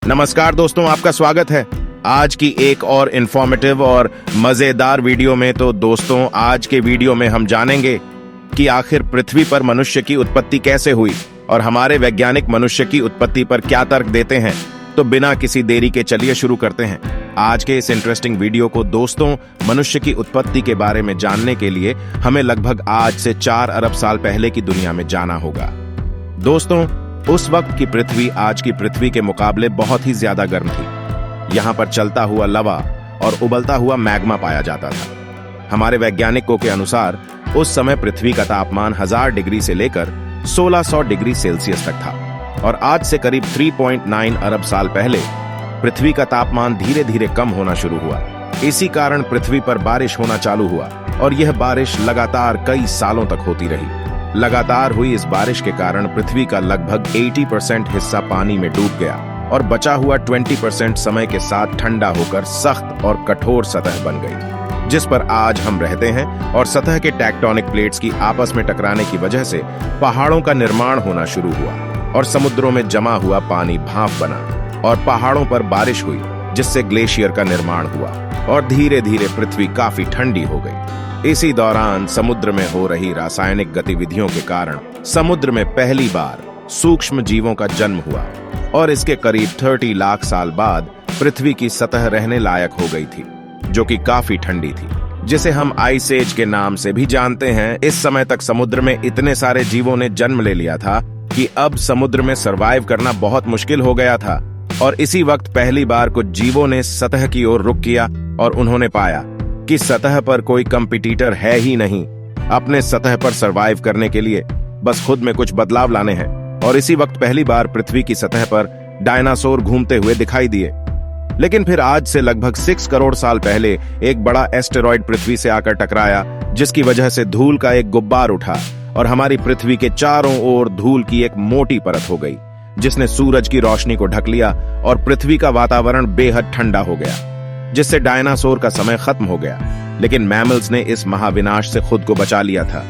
नमस्कार दोस्तों, आपका स्वागत है आज की एक और इंफॉर्मेटिव और मजेदार वीडियो में। तो दोस्तों, आज के वीडियो में हम जानेंगे कि आखिर पृथ्वी पर मनुष्य की उत्पत्ति कैसे हुई और हमारे वैज्ञानिक मनुष्य की उत्पत्ति पर क्या तर्क देते हैं। तो बिना किसी देरी के चलिए शुरू करते हैं आज के इस इंटरेस्टिंग वीडियो को। दोस्तों, मनुष्य की उत्पत्ति के बारे में जानने के लिए हमें लगभग आज से 4 अरब साल पहले की दुनिया में जाना होगा। दोस्तों, उस वक्त की पृथ्वी आज की पृथ्वी के मुकाबले बहुत ही ज्यादा गर्म थी। यहाँ पर चलता हुआ लवा और उबलता हुआ मैग्मा पाया जाता था। हमारे वैज्ञानिकों के अनुसार उस समय पृथ्वी का तापमान 1000 डिग्री से लेकर 1600 डिग्री सेल्सियस तक था और आज से करीब 3.9 अरब साल पहले पृथ्वी का तापमान धीरे धीरे कम होना शुरू हुआ। इसी कारण पृथ्वी पर बारिश होना चालू हुआ और यह बारिश लगातार कई सालों तक होती रही। लगातार हुई इस बारिश के कारण पृथ्वी का लगभग 80% हिस्सा पानी में डूब गया और बचा हुआ 20% समय के साथ ठंडा होकर सख्त और कठोर सतह बन गई, जिस पर आज हम रहते हैं। और सतह के टेक्टोनिक प्लेट्स की आपस में टकराने की वजह से पहाड़ों का निर्माण होना शुरू हुआ और समुद्रों में जमा हुआ पानी भाप बना और पहाड़ों पर बारिश हुई, जिससे ग्लेशियर का निर्माण हुआ और धीरे धीरे पृथ्वी काफी ठंडी हो गई। इसी दौरान समुद्र में हो रही रासायनिक गतिविधियों के कारण समुद्र में पहली बार सूक्ष्म जीवों का जन्म हुआ और इसके करीब 30 लाख साल बाद पृथ्वी की सतह रहने लायक हो गई थी, जो कि काफी ठंडी थी, जिसे हम आइस एज के नाम से भी जानते हैं। इस समय तक समुद्र में इतने सारे जीवों ने जन्म ले लिया था कि अब समुद्र में सरवाइव करना बहुत मुश्किल हो गया था। और इसी वक्त पहली बार कुछ जीवों ने सतह की ओर रुख किया और उन्होंने पाया कि सतह पर कोई कंपटीटर है ही नहीं। अपने सतह पर सरवाइव करने के लिए बस खुद में कुछ बदलाव लाने हैं। और इसी वक्त पहली बार पृथ्वी की सतह पर डायनासोर घूमते हुए दिखाई दिए। लेकिन फिर आज से लगभग 6 करोड़ साल पहले एक बड़ा एस्टेरॉयड पृथ्वी से आकर टकराया, जिसकी वजह से धूल का एक गुब्बार उठा और हमारी पृथ्वी के चारों ओर धूल की एक मोटी परत हो गई, जिसने सूरज की रोशनी को ढक लिया और पृथ्वी का वातावरण बेहद ठंडा हो गया, जिससे डायनासोर का समय खत्म हो गया। लेकिन मैमल्स ने इस महाविनाश से खुद को बचा लिया था।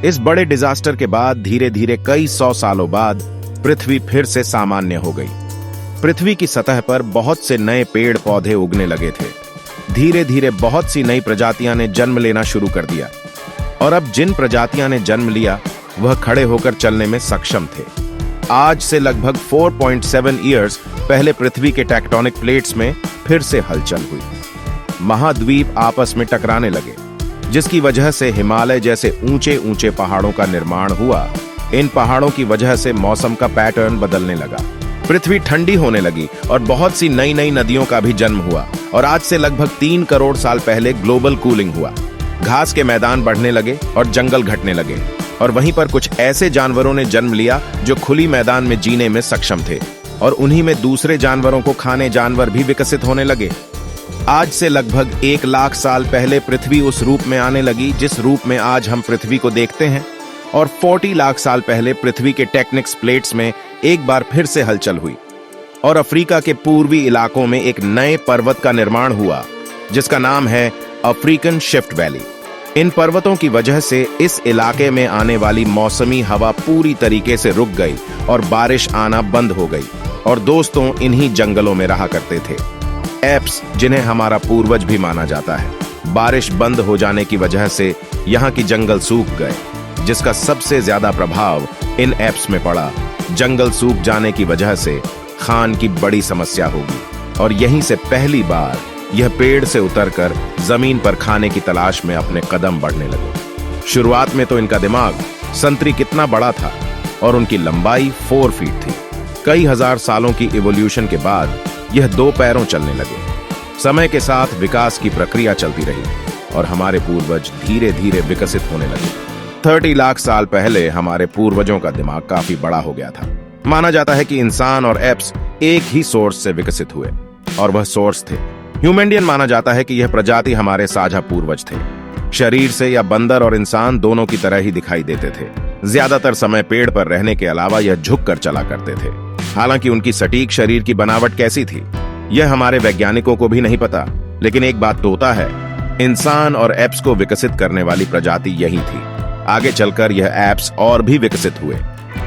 इस बड़े डिजास्टर के बाद धीरे धीरे कई 100 सालों बाद पृथ्वी फिर से सामान्य हो गई। पृथ्वी की सतह पर बहुत से नए पेड़ पौधे उगने लगे थे। धीरे धीरे बहुत सी नई प्रजातियां ने जन्म लेना शुरू कर दिया और अब जिन प्रजातियां ने जन्म लिया वह खड़े होकर चलने में सक्षम थे। आज से लगभग 4.7 ईयर्स पहले पृथ्वी के टेक्टोनिक प्लेट्स में फिर से हलचल हुई। महाद्वीप आपस में टकराने लगे, जिसकी वजह से हिमालय जैसे ऊंचे ऊंचे पहाड़ों का निर्माण हुआ। इन पहाड़ों की वजह से मौसम का पैटर्न बदलने लगा, पृथ्वी ठंडी होने लगी और बहुत सी नई नई नदियों का भी जन्म हुआ। और आज से लगभग 3 करोड़ साल पहले ग्लोबल कूलिंग हुआ। घास के मैदान बढ़ने लगे और जंगल घटने लगे और वहीं पर कुछ ऐसे जानवरों ने जन्म लिया जो खुली मैदान में जीने में सक्षम थे और उन्हीं में दूसरे जानवरों को खाने जानवर भी विकसित होने लगे। आज से लगभग 1 लाख साल पहले पृथ्वी उस रूप में आने लगी जिस रूप में आज हम पृथ्वी को देखते हैं। और 40 लाख साल पहले पृथ्वी के टेक्टोनिक प्लेट्स में एक बार फिर से हलचल हुई और अफ्रीका के पूर्वी इलाकों में एक नए पर्वत का निर्माण हुआ, जिसका नाम है अफ्रीकन शिफ्ट वैली। इन पर्वतों की वजह से इस इलाके में आने वाली मौसमी हवा पूरी तरीके से रुक गई और बारिश आना बंद हो गई। और दोस्तों, इन्हीं जंगलों में रहा करते थे एप्स, जिन्हें हमारा पूर्वज भी माना जाता है। बारिश बंद हो जाने की वजह से यहाँ की जंगल सूख गए, जिसका सबसे ज्यादा प्रभाव इन एप्स में पड़ा। जंगल सूख जाने की वजह से खान की बड़ी समस्या होगी और यहीं से पहली बार यह पेड़ से उतरकर जमीन पर खाने की तलाश में अपने कदम बढ़ने लगे। शुरुआत में तो इनका दिमाग संतरी कितना बड़ा था और उनकी लंबाई 4 फीट थी। कई हजार सालों की इवोल्यूशन के बाद यह 2 पैरों चलने लगे। समय के साथ विकास की प्रक्रिया चलती रही और हमारे पूर्वज धीरे धीरे विकसित होने लगे। 30 लाख साल पहले हमारे पूर्वजों का दिमाग काफी बड़ा हो गया था। माना जाता है कि इंसान और एप्स एक ही सोर्स से विकसित हुए और वह सोर्स थे ह्यूमेंडियन। माना जाता है कि यह प्रजाति हमारे साझा पूर्वज थे। शरीर से या बंदर और इंसान दोनों की तरह ही दिखाई देते थे। ज्यादातर समय पेड़ पर रहने के अलावा यह झुक कर चला करते थे। हालांकि उनकी सटीक शरीर की बनावट कैसी थी यह हमारे वैज्ञानिकों को भी नहीं पता, लेकिन एक बात तो होता है, इंसान और एप्स को विकसित करने वाली प्रजाति यही थी। आगे चलकर यह एप्स और भी विकसित हुए।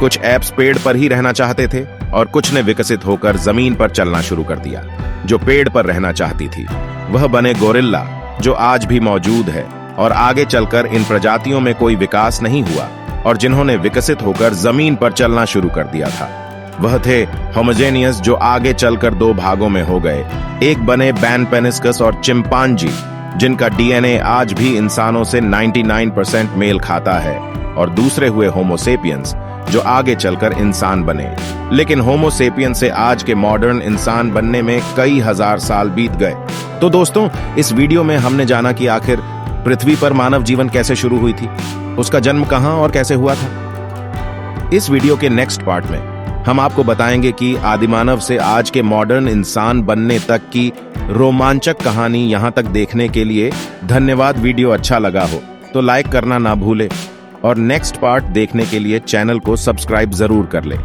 कुछ एप्स पेड़ पर ही रहना चाहते थे और कुछ ने विकसित होकर जमीन पर चलना शुरू कर दिया। जो पेड़ पर रहना चाहती थी वह बने गोरिल्ला, जो आज भी मौजूद है, और आगे चलकर इन प्रजातियों में कोई विकास नहीं हुआ। और जिन्होंने विकसित होकर जमीन पर चलना शुरू कर दिया था वह थे होमोजेनियस, जो आगे चलकर दो भागों में हो गए। एक बने बैनपेनिस्कस और चिंपांजी, जिनका डीएनए आज भी इंसानों से 99% मेल खाता है, और दूसरे हुए होमोसेपियंस, जो आगे चलकर इंसान बने। लेकिन होमोसेपियन से आज के मॉडर्न इंसान बनने में कई हजार साल बीत गए। तो दोस्तों, इस वीडियो में हमने जाना कि आखिर पृथ्वी पर मानव जीवन कैसे शुरू हुई थी, उसका जन्म कहां और कैसे हुआ था। इस वीडियो के नेक्स्ट पार्ट में हम आपको बताएंगे कि आदिमानव से आज के मॉडर्न इंसान बनने तक की रोमांचक कहानी। यहां तक देखने के लिए धन्यवाद। वीडियो अच्छा लगा हो तो लाइक करना ना भूले, और नेक्स्ट पार्ट देखने के लिए चैनल को सब्सक्राइब जरूर कर ले।